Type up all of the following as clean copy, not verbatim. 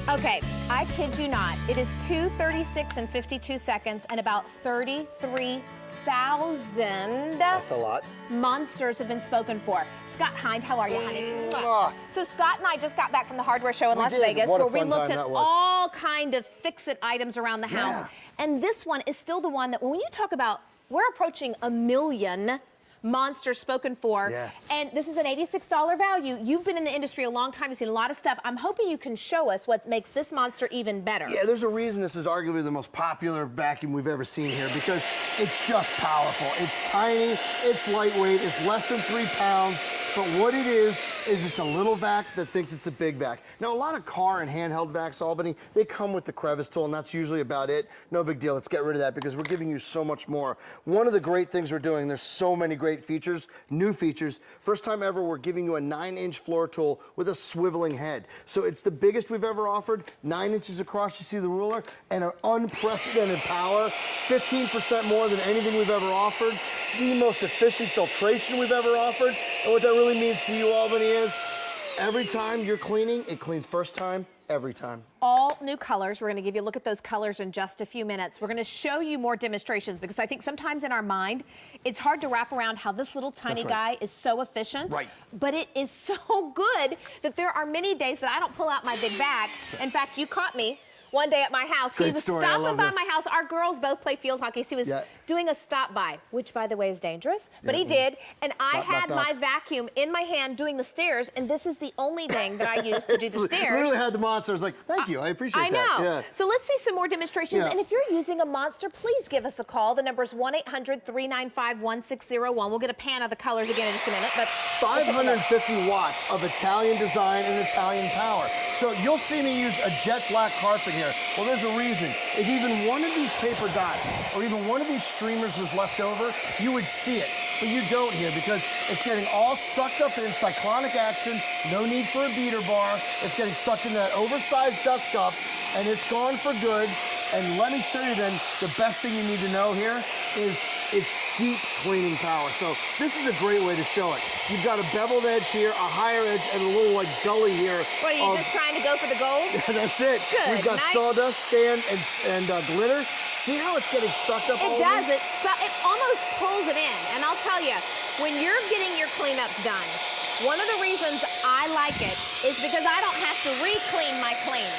Okay, I kid you not. It is 2:36 and 52 seconds and about 33,000. That's a lot. Monsters have been spoken for. Scott Hind, how are you, honey? Mwah. So Scott and I just got back from the hardware show in Las did. Vegas What a where we fun looked time at that was. all kind of fix-it items around the house. And this one is still the one that when you talk about, we're approaching 1 million monsters spoken for. Yeah. And this is an $86 value. You've been in the industry a long time. You've seen a lot of stuff. I'm hoping you can show us what makes this monster even better. Yeah, there's a reason this is arguably the most popular vacuum we've ever seen here, because it's just powerful. It's tiny, it's lightweight, it's less than 3 pounds, but what it is it's a little vac that thinks it's a big vac. Now, a lot of car and handheld vacs, Albany, they come with the crevice tool, and that's usually about it. No big deal. Let's get rid of that because we're giving you so much more. One of the great things we're doing, there's so many great features, new features. First time ever, we're giving you a 9-inch floor tool with a swiveling head. So it's the biggest we've ever offered, 9 inches across, you see the ruler, and an unprecedented power, 15% more than anything we've ever offered, the most efficient filtration we've ever offered. And what that really means to you, Albany, is every time you're cleaning, it cleans first time, every time. All new colors. We're going to give you a look at those colors in just a few minutes. We're going to show you more demonstrations because I think sometimes in our mind, it's hard to wrap around how this little tiny guy is so efficient. Right. But it is so good that there are many days that I don't pull out my big bag. In fact, you caught me one day at my house. Great He was story. I stopping love by this. my house. Our girls both play field hockey. So he was doing a stop by, which by the way is dangerous, but he did. And I had my vacuum in my hand doing the stairs, and this is the only thing that I use to do the stairs. Literally had the monster. I was like, thank you, I appreciate that. I know. Yeah. So let's see some more demonstrations. Yeah. And if you're using a monster, please give us a call. The number is 1-800-395-1601. We'll get a pan of the colors again in just a minute. But 550 watts of Italian design and Italian power. So you'll see me use a jet black carpet here. Well, there's a reason. If even one of these paper dots or even one of these streamers was left over, you would see it. But you don't here because it's getting all sucked up in cyclonic action. No need for a beater bar. It's getting sucked into that oversized dust cup, and it's gone for good. And let me show you then, the best thing you need to know here is its deep cleaning power. So this is a great way to show it. You've got a beveled edge here, a higher edge, and a little like gully here. what, are you just trying to go for the gold? That's it. Good. We've got sawdust, sand, and glitter. See how it's getting sucked up? It does. It almost pulls it in. And I'll tell you, when you're getting your cleanups done, one of the reasons I like it is because I don't have to re-clean my clean.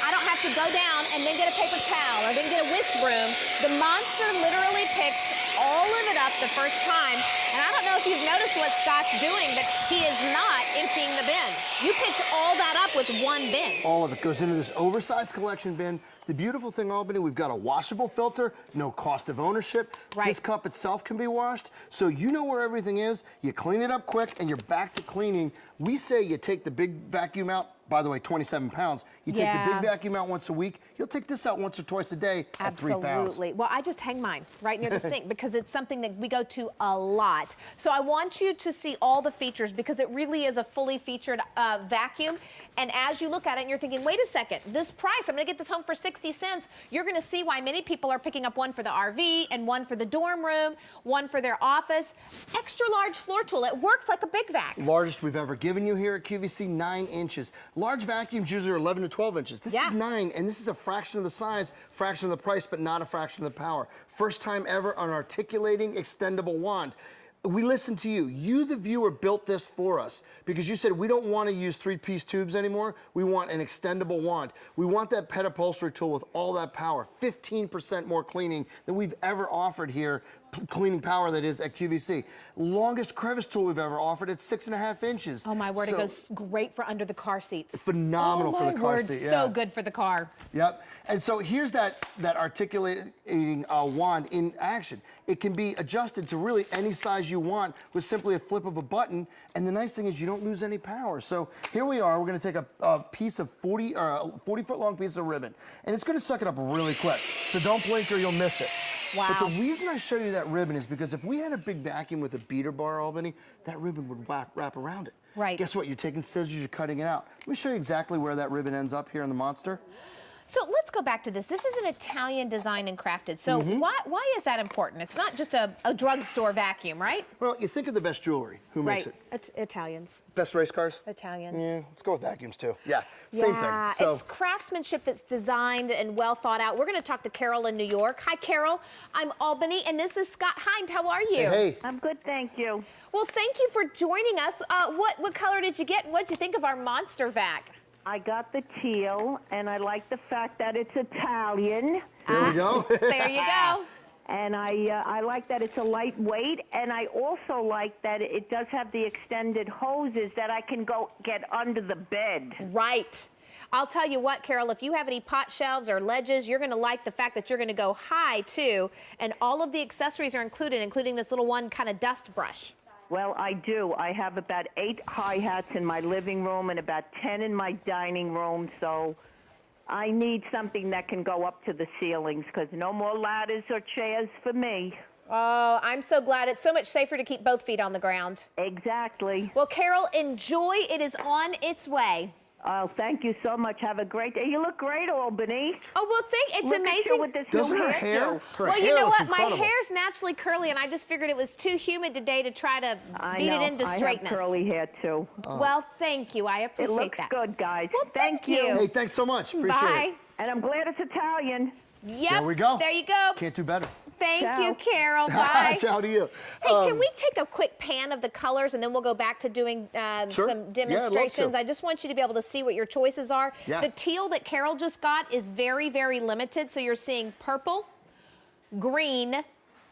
I don't have to go down and then get a paper towel or then get a whisk broom. The monster literally picks all of it up the first time. And I don't know if you've noticed what Scott's doing, but he is not emptying the bin. You picked all that up with one bin. All of it goes into this oversized collection bin. The beautiful thing, Albany, we've got a washable filter, no cost of ownership. Right. This cup itself can be washed, so you know where everything is. You clean it up quick, and you're back to cleaning. We say you take the big vacuum out, by the way, 27 pounds. You take the big vacuum out once a week. You'll take this out once or twice a day at 3 pounds. Absolutely. Well, I just hang mine right near the sink because it's something that we go to a lot. So I want you to see all the features because it really is a fully featured vacuum. And as you look at it and you're thinking, wait a second, this price, I'm going to get this home for 60 cents. You're going to see why many people are picking up one for the RV and one for the dorm room, one for their office. Extra large floor tool. It works like a big vac. Largest we've ever given you here at QVC, 9 inches. Large vacuums usually are 11 to 12 inches. This is 9, and this is a fraction of the size, fraction of the price, but not a fraction of the power. First time ever on articulating extendable wand. We listened to you. You, the viewer, built this for us because you said we don't want to use 3-piece tubes anymore. We want an extendable wand. We want that pet upholstery tool with all that power, 15% more cleaning than we've ever offered here, cleaning power that is at QVC. Longest crevice tool we've ever offered at 6.5 inches. Oh my word, it goes great for under the car seats. Phenomenal for the car seat. Yeah. So good for the car. Yep. And so here's that articulating wand in action. It can be adjusted to really any size you want with simply a flip of a button. And the nice thing is you don't lose any power. So here we are. We're going to take a piece of 40-foot long piece of ribbon, and it's going to suck it up really quick. So don't blink or you'll miss it. Wow. But the reason I show you that ribbon is because if we had a big vacuum with a beater bar, Albany, that ribbon would wrap around it. Right. Guess what? You're taking scissors, you're cutting it out. Let me show you exactly where that ribbon ends up here in the monster. So let's go back to this. This is an Italian designed and crafted. So why is that important? It's not just a drugstore vacuum, right? Well, you think of the best jewelry. Who makes it? Italians. Best race cars? Italians. Yeah, let's go with vacuums too. Yeah, same thing. So it's craftsmanship that's designed and well thought out. We're going to talk to Carol in New York. Hi, Carol. I'm Albany, and this is Scott Hind. How are you? Hey. I'm good, thank you. Well, thank you for joining us. What color did you get, and what did you think of our monster vac? I got the teal, and I like the fact that it's Italian. There we go. There you go. And I like that it's a lightweight, and I also like that it does have the extended hoses that I can go get under the bed. Right. I'll tell you what, Carol, if you have any pot shelves or ledges, you're going to like the fact that you're going to go high, too. And all of the accessories are included, including this little one kind of dust brush. Well, I do. I have about 8 hi-hats in my living room and about 10 in my dining room, so I need something that can go up to the ceilings because no more ladders or chairs for me. Oh, I'm so glad. It's so much safer to keep both feet on the ground. Exactly. Well, Carol, enjoy. It is on its way. Oh, thank you so much. Have a great day. You look great, Albany. Oh, well, it's Look amazing. at you with this Doesn't new her hairdo. hair? Well, you know looks what? My incredible. hair's naturally curly, and I just figured it was too humid today to try to beat it into straightness. I have curly hair, too. Well, thank you. I appreciate It looks that. good, guys. Well, thank you. Hey, thanks so much. Appreciate Bye. it. And I'm glad it's Italian. Yep. There we go. There you go. Can't do better. Thank Ciao. you, Carol. Bye. Ciao to you. Hey, can we take a quick pan of the colors and then we'll go back to doing Sure. some Yeah, I'd love demonstrations? to. I just want you to be able to see what your choices are. Yeah. The teal that Carol just got is very, very limited. So you're seeing purple, green,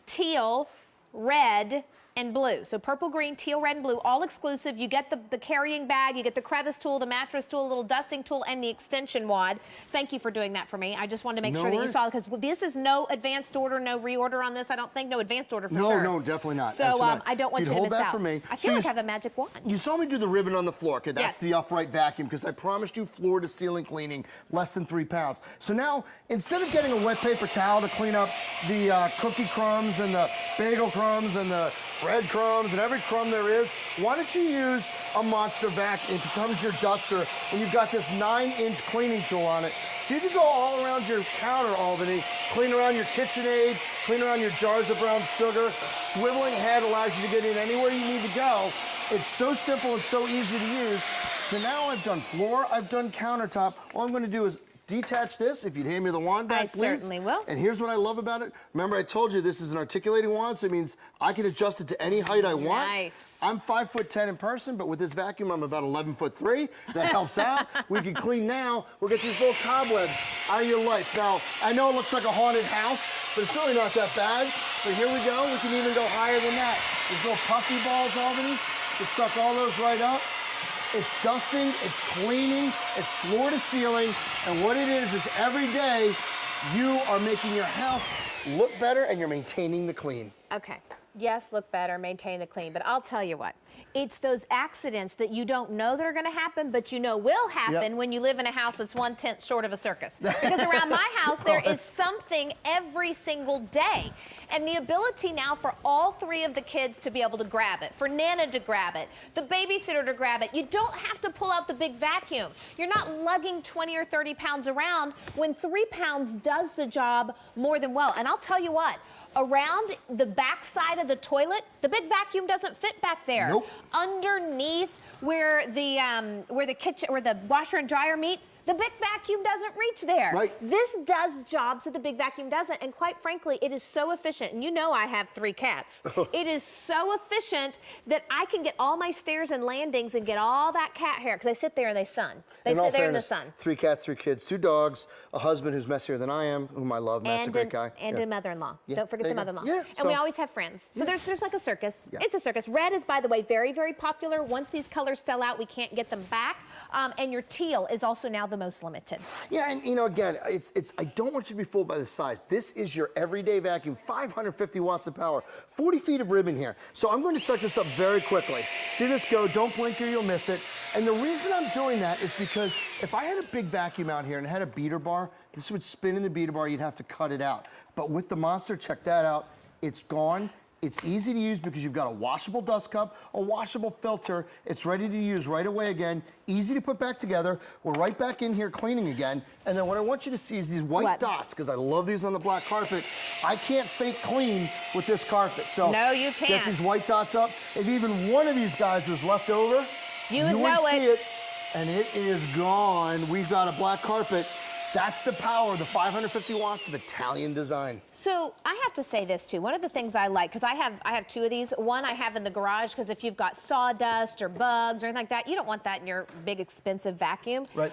teal, red, and blue. So purple, green, teal, red, and blue, all exclusive. You get the carrying bag, you get the crevice tool, the mattress tool, a little dusting tool, and the extension wad. Thank you for doing that for me. I just wanted to make No sure that you worries. saw it, because this is no advanced order, no reorder on this. I don't think, no advanced order for sure. No, definitely not. So Absolutely not. I don't want If you you'd to miss hold that out. for me. I So feel you like I have a magic wand. You saw me do the ribbon on the floor. Okay, that's Yes. the upright vacuum because I promised you floor to ceiling cleaning, less than 3 pounds. So now, instead of getting a wet paper towel to clean up the cookie crumbs and the bagel crumbs and the bread crumbs and every crumb there is, why don't you use a monster vac? It becomes your duster, and you've got this 9-inch cleaning tool on it. So you can go all around your counter, Albany, clean around your KitchenAid, clean around your jars of brown sugar. Swiveling head allows you to get in anywhere you need to go. It's so simple and so easy to use. So now I've done floor, I've done countertop. All I'm gonna do is detach this, if you'd hand me the wand back, I please. certainly will. And here's what I love about it. Remember, I told you this is an articulating wand, so it means I can adjust it to any height I want. Nice. I'm 5'10" in person, but with this vacuum, I'm about 11'3". That helps out. We can clean now. We'll get these little cobwebs out of your lights. Now, I know it looks like a haunted house, but it's really not that bad. But here we go. We can even go higher than that. These little puffy balls, Albany. We suck all those right up. It's dusting, it's cleaning, it's floor to ceiling, and what it is every day you are making your house look better and you're maintaining the clean. Okay. Yes, look better, maintain the clean. But I'll tell you what, it's those accidents that you don't know that are going to happen, but you know will happen when you live in a house that's 1/10 short of a circus. Because around my house, there is something every single day. And the ability now for all 3 of the kids to be able to grab it, for Nana to grab it, the babysitter to grab it, you don't have to pull out the big vacuum. You're not lugging 20 or 30 pounds around when 3 pounds does the job more than well. And I'll tell you what, around the back side of the toilet, the big vacuum doesn't fit back there. Nope. Underneath where the kitchen, where the washer and dryer meet, the big vacuum doesn't reach there. Right. This does jobs that the big vacuum doesn't, and quite frankly, it is so efficient. And you know I have 3 cats. It is so efficient that I can get all my stairs and landings and get all that cat hair, because they sit there and they sun. They In all sit there in the fairness, sun. 3 cats, 3 kids, 2 dogs, a husband who's messier than I am, whom I love. Matt's a great guy. And Yeah. a mother-in-law. Yeah, Don't forget there the you go. mother-in-law. Yeah, And we so- always have friends. So there's like a circus. Yeah. It's a circus. Red is, by the way, very, very popular. Once these colors sell out, we can't get them back. And your teal is also now the most limited. Yeah, and you know, again, I don't want you to be fooled by the size. This is your everyday vacuum, 550 watts of power, 40 feet of ribbon here. So I'm going to set this up very quickly. See this go, don't blink or you'll miss it. And the reason I'm doing that is because if I had a big vacuum out here and it had a beater bar, this would spin in the beater bar, you'd have to cut it out. But with the Monster, check that out, it's gone. It's easy to use because you've got a washable dust cup, a washable filter. It's ready to use right away again. Easy to put back together. We're right back in here cleaning again. And then what I want you to see is these white dots, because I love these on the black carpet. I can't fake clean with this carpet. So no, you can't. Get these white dots up. If even one of these guys was left over, you would see it. And it is gone. We've got a black carpet. That's the power, the 550 watts of Italian design. So I have to say this too. One of the things I like, because I have two of these. One I have in the garage, because if you've got sawdust or bugs or anything like that, you don't want that in your big expensive vacuum. Right.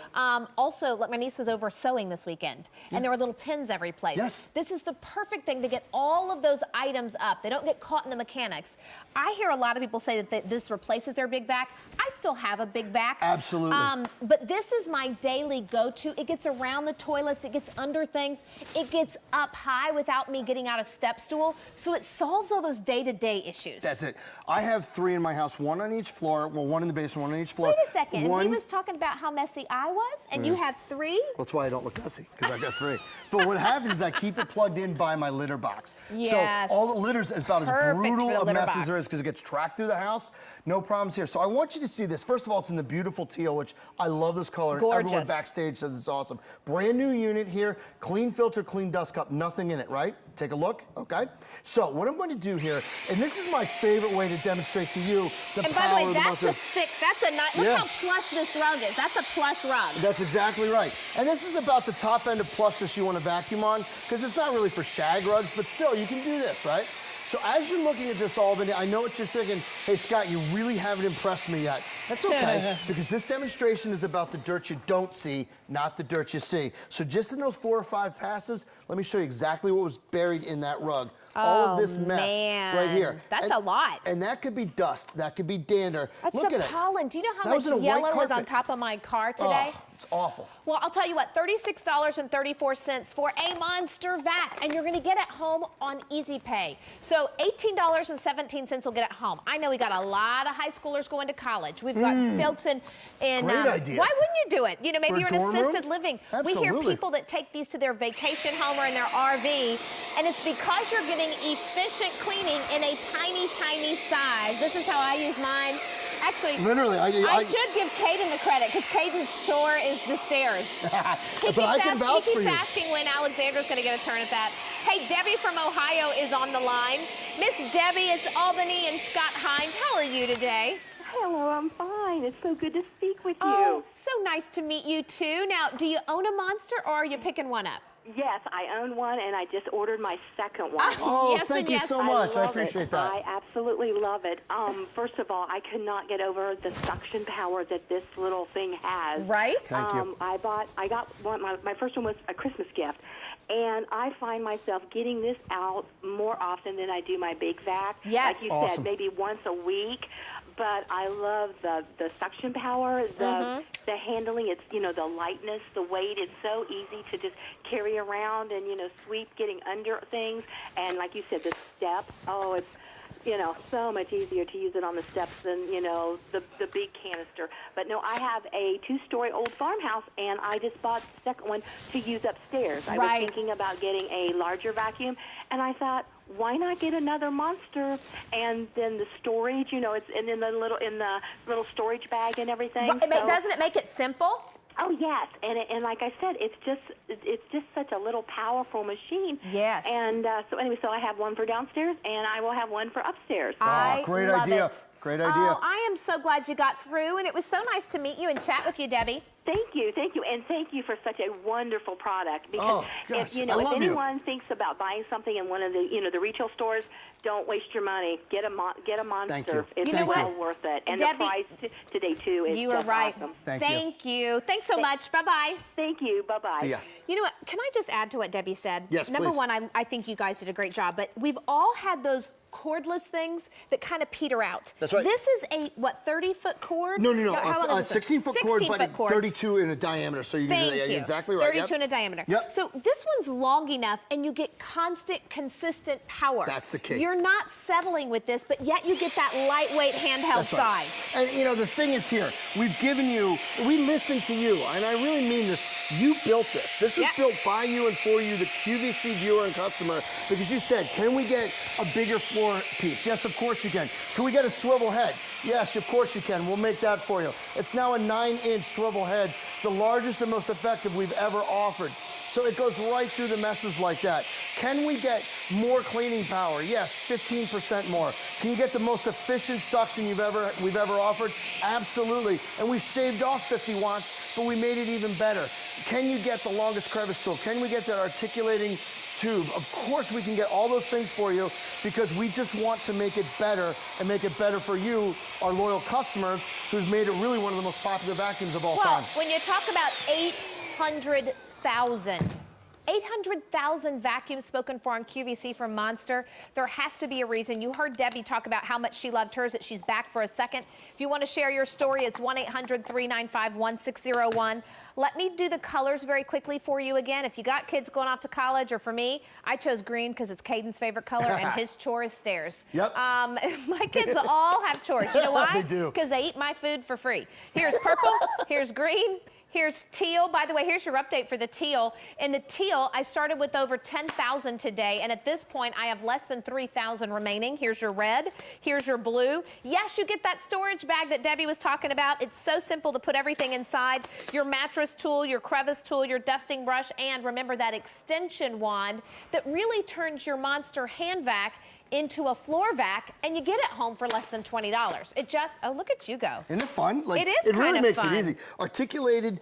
Also, like my niece was over sewing this weekend, and there were little pins every place. Yes. This is the perfect thing to get all of those items up. They don't get caught in the mechanics. I hear a lot of people say that this replaces their big vac. I still have a big vac. Absolutely. But this is my daily go-to. It gets around the toilets, it gets under things, it gets up high without me getting out of step stool, so it solves all those day-to-day issues. That's it. I have 3 in my house, 1 on each floor. Well, 1 in the basement, 1 on each floor. Wait a second. He was talking about how messy I was, and you have 3? That's why I don't look messy, because I've got 3. But what happens is I keep it plugged in by my litter box. Yes. So all the litters is about Perfect as brutal for the a litter mess box. as there is, because it gets tracked through the house. No problems here. So I want you to see this. First of all, it's in the beautiful teal, which I love this color. Gorgeous. Everyone backstage says it's awesome. Brand new unit here. Clean filter, clean dust cup, nothing in it, right? Take a look, okay? So what I'm going to do here, and this is my favorite way to demonstrate to you the And power by the way, of the that's Monster. a thick, that's a nice, look how plush this rug is. That's a plush rug. That's exactly right. And this is about the top end of plushness you want to vacuum on, because it's not really for shag rugs, but still, you can do this, right? So as you're looking at this, Albany, I know what you're thinking. Hey, Scott, you really haven't impressed me yet. That's okay, because this demonstration is about the dirt you don't see, not the dirt you see. So just in those 4 or 5 passes, let me show you exactly what was buried in that rug. All of this mess right here. That's a lot. And that could be dust. That could be dander. That's Look the at pollen. Do you know how That was in a much white yellow was on carpet. top of my car today? Oh, it's awful. Well, I'll tell you what, $36.34 for a Monster vac, and you're going to get it home on Easy Pay. So $18.17 will get it home. I know we got a lot of high schoolers going to college. We've got folks in Great idea. why wouldn't you do it? You know, maybe For a you're in dorm room? assisted living. We Absolutely. hear people that take these to their vacation home or in their RV, and it's because you're getting efficient cleaning in a tiny, tiny size. This is how I use mine. Actually, Literally, I should give Caden the credit, because Caden's chore is the stairs. But I can vouch He for keeps you. asking when Alexandra's going to get a turn at that. Hey, Debbie from Ohio is on the line. Miss Debbie, it's Albany and Scott Hines. How are you today? Hello, I'm fine. It's so good to speak with Oh, you. so nice to meet you too. Now, do you own a Monster, or are you picking one up? Yes, I own one, and I just ordered my second one. Oh, Yes thank and you yes. so much. I love appreciate it. that. I absolutely love it. First of all, I could not get over the suction power that this little thing has. Right? Thank you. I got one. My first one was a Christmas gift, and I find myself getting this out more often than I do my big vac. Yes. Like you Awesome. said, maybe once a week. But I love the suction power, the handling. It's, you know, the lightness, the weight. It's so easy to just carry around and, you know, sweep, getting under things. And like you said, the step. Oh, it's, you know, so much easier to use it on the steps than, you know, the big canister. But no, I have a 2-story old farmhouse, and I just bought the second one to use upstairs. I was Right. thinking about getting a larger vacuum, and I thought, why not get another Monster? And then the storage, you know, it's in the little storage bag and everything. So- Doesn't it make it simple? Oh yes, and like I said, it's just such a little powerful machine. Yes. And so anyway, so I have one for downstairs, and I will have one for upstairs. I great love idea. it. Great idea. Oh, I am so glad you got through, and it was so nice to meet you and chat with you, Debbie. Thank you, and thank you for such a wonderful product. Because Oh, gosh, if you I know, if love you. anyone thinks about buying something in one of the retail stores, don't waste your money. Get a Monster. Thank you. It's You know well what? worth it. And Debbie, the price today too is You are just right. awesome. Thank you. Thanks so much. Bye-bye. Thank you. Bye bye. See ya. You know what? Can I just add to what Debbie said? Yes, Number please. one, I think you guys did a great job, but we've all had those cordless things that kind of peter out. That's right. This is a, 30-foot cord? No. How long is this? 16-foot cord, 16-foot but cord. 32 in a diameter. So you can Thank do that. you. You're exactly right. 32 in a diameter. Yep. So this one's long enough, and you get constant, consistent power. That's the key. You're not settling with this, but yet you get that lightweight handheld That's right. size. And you know, the thing is here, we listen to you, and I really mean this. You built this. This was built by you and for you, the QVC viewer and customer, because you said, can we get a bigger floor 4-piece? Yes, of course you can. Can we get a swivel head? Yes, of course you can. We'll make that for you. It's now a 9-inch swivel head, the largest and most effective we've ever offered. So it goes right through the messes like that. Can we get more cleaning power? Yes, 15% more. Can you get the most efficient suction we've ever offered? Absolutely. And we shaved off 50 watts, but we made it even better. Can you get the longest crevice tool? Can we get that articulating tube? Of course we can get all those things for you because we just want to make it better and make it better for you, our loyal customers, who's made it really one of the most popular vacuums of all time. Well, when you talk about 800,000 vacuums spoken for on QVC from Monster, there has to be a reason. You heard Debbie talk about how much she loved hers, that she's back for a second. If you want to share your story, it's 1-800-395-1601. Let me do the colors very quickly for you again. If you got kids going off to college, or for me, I chose green because it's Caden's favorite color, and his chore is stairs. Yep. My kids all have chores. You know why? They do. Because they eat my food for free. Here's purple, here's green, here's teal. By the way, here's your update for the teal. In the teal, I started with over 10,000 today, and at this point, I have less than 3,000 remaining. Here's your red. Here's your blue. Yes, you get that storage bag that Debbie was talking about. It's so simple to put everything inside. Your mattress tool, your crevice tool, your dusting brush, and remember that extension wand that really turns your Monster hand vac into a floor vac, and you get it home for less than $20. It just, oh, look at you go. Isn't it fun? Like, it is It really kind of makes fun. it easy. Articulated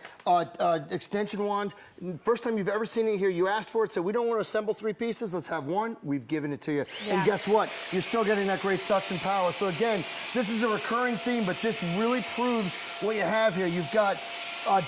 extension wand. First time you've ever seen it here, you asked for it, said we don't want to assemble 3 pieces, let's have one. We've given it to you. Yeah. And guess what? You're still getting that great suction power. So again, this is a recurring theme, but this really proves what you have here. You've got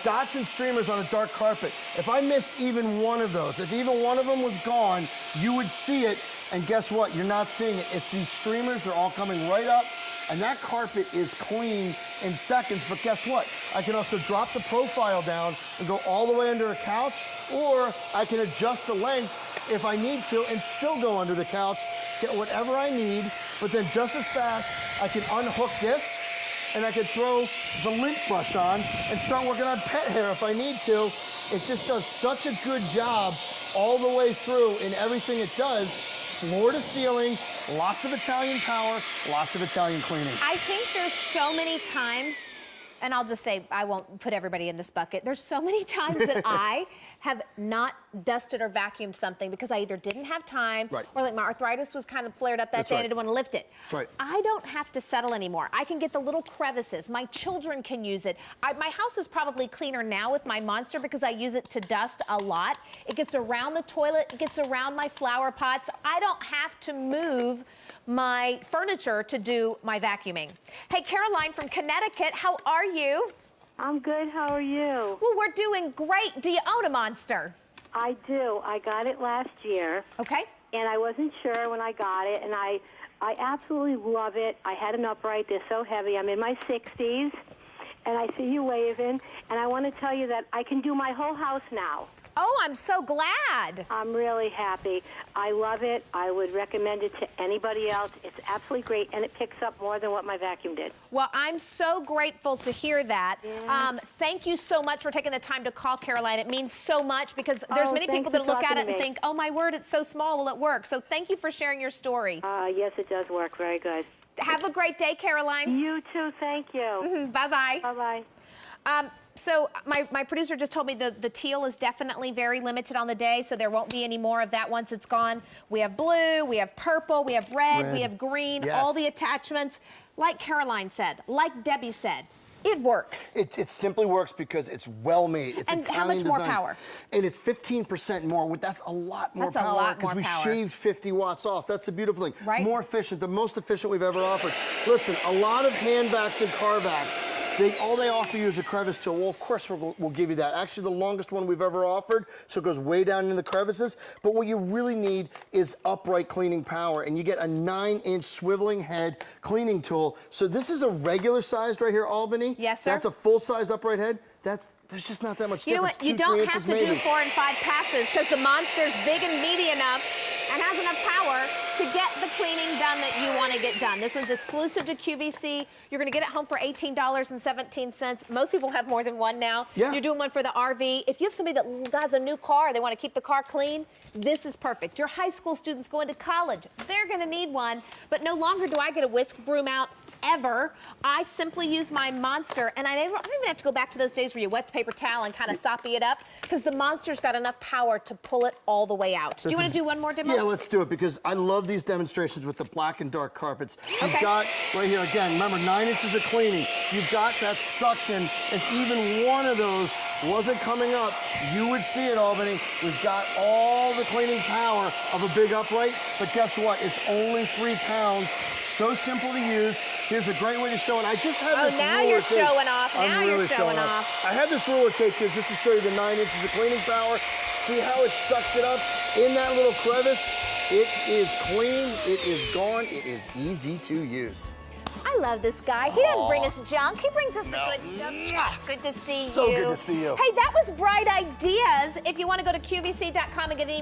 dots and streamers on a dark carpet. If I missed even one of those, if even one of them was gone, you would see it. And guess what? You're not seeing it. It's these streamers. They're all coming right up. And that carpet is clean in seconds. But guess what? I can also drop the profile down and go all the way under a couch, or I can adjust the length if I need to and still go under the couch, get whatever I need. But then just as fast, I can unhook this, and I could throw the lint brush on and start working on pet hair if I need to. It just does such a good job all the way through in everything it does. Floor to ceiling, lots of Italian power, lots of Italian cleaning. I think there's so many times, and I'll just say, I won't put everybody in this bucket. There's so many times that I have not dusted or vacuumed something because I either didn't have time, Right. or like my arthritis was kind of flared up that That's day right. and I didn't want to lift it. That's right. I don't have to settle anymore. I can get the little crevices. My children can use it. My house is probably cleaner now with my Monster because I use it to dust a lot. It gets around the toilet, it gets around my flower pots. I don't have to move my furniture to do my vacuuming. Hey, Caroline from Connecticut, how are you? I'm good. How are you? Well, we're doing great. Do you own a Monster? I do. I got it last year, Okay. and I wasn't sure when I got it, and I absolutely love it. I had an upright. They're so heavy. I'm in my 60s, and I see you waving, and I want to tell you that I can do my whole house now. Oh, I'm so glad. I'm really happy. I love it. I would recommend it to anybody else. It's absolutely great, and it picks up more than what my vacuum did. Well, I'm so grateful to hear that. Yeah. Thank you so much for taking the time to call, Caroline. It means so much because there's Oh, many thanks people for that look at talking it to and me. think, oh, my word, it's so small. Will it work? So thank you for sharing your story. Yes, it does work. Very good. Have a great day, Caroline. You too. Thank you. Bye-bye. Bye-bye. So my producer just told me the teal is definitely very limited on the day, so there won't be any more of that once it's gone. We have blue, we have purple, we have red. We have green, Yes. all the attachments. Like Caroline said, like Debbie said, it works. It simply works because it's well made. It's And how Italian much more design. power? And it's 15% more. That's a lot more That's a power. lot because more we power. shaved 50 watts off. That's the beautiful thing. Right. More efficient, the most efficient we've ever offered. Listen, a lot of hand vacs and car vacs, all they offer you is a crevice tool. Well, of course we'll give you that. Actually, the longest one we've ever offered, so it goes way down in the crevices. But what you really need is upright cleaning power, and you get a 9-inch swiveling head cleaning tool. So this is a regular sized right here, Albany. Yes, sir. That's a full-size upright head. There's just not that much You know difference. what? You 2-3 don't inches have to maybe. do 4 and 5 passes because the Monster's big and meaty enough and has enough power to get the cleaning done that you want to get done. This one's exclusive to QVC. You're going to get it home for $18.17. Most people have more than one now. Yeah. You're doing one for the RV. If you have somebody that has a new car, they want to keep the car clean, this is perfect. Your high school students going to college, they're going to need one. But no longer do I get a whisk broom out ever. I simply use my Monster, and I don't even have to go back to those days where you wet the paper towel and kind of soppy it up, because the Monster's got enough power to pull it all the way out. Do you want to do one more demo? Yeah, let's do it, because I love these demonstrations with the black and dark carpets. You've got, right here, again, remember, 9 inches of cleaning. You've got that suction. If even one of those wasn't coming up, you would see it, Albany. We've got all the cleaning power of a big upright, but guess what? It's only 3 pounds. So simple to use. Here's a great way to show it. I just have this now ruler you're tape. showing off. I'm Now really you're showing off. I have this ruler tape here just to show you the 9 inches of cleaning power. See how it sucks it up in that little crevice? It is clean. It is gone. It is easy to use. I love this guy. He doesn't bring us junk. He brings us the good stuff. Good to see you. So good to see you. Hey, that was Bright Ideas. If you want to go to QVC.com and get any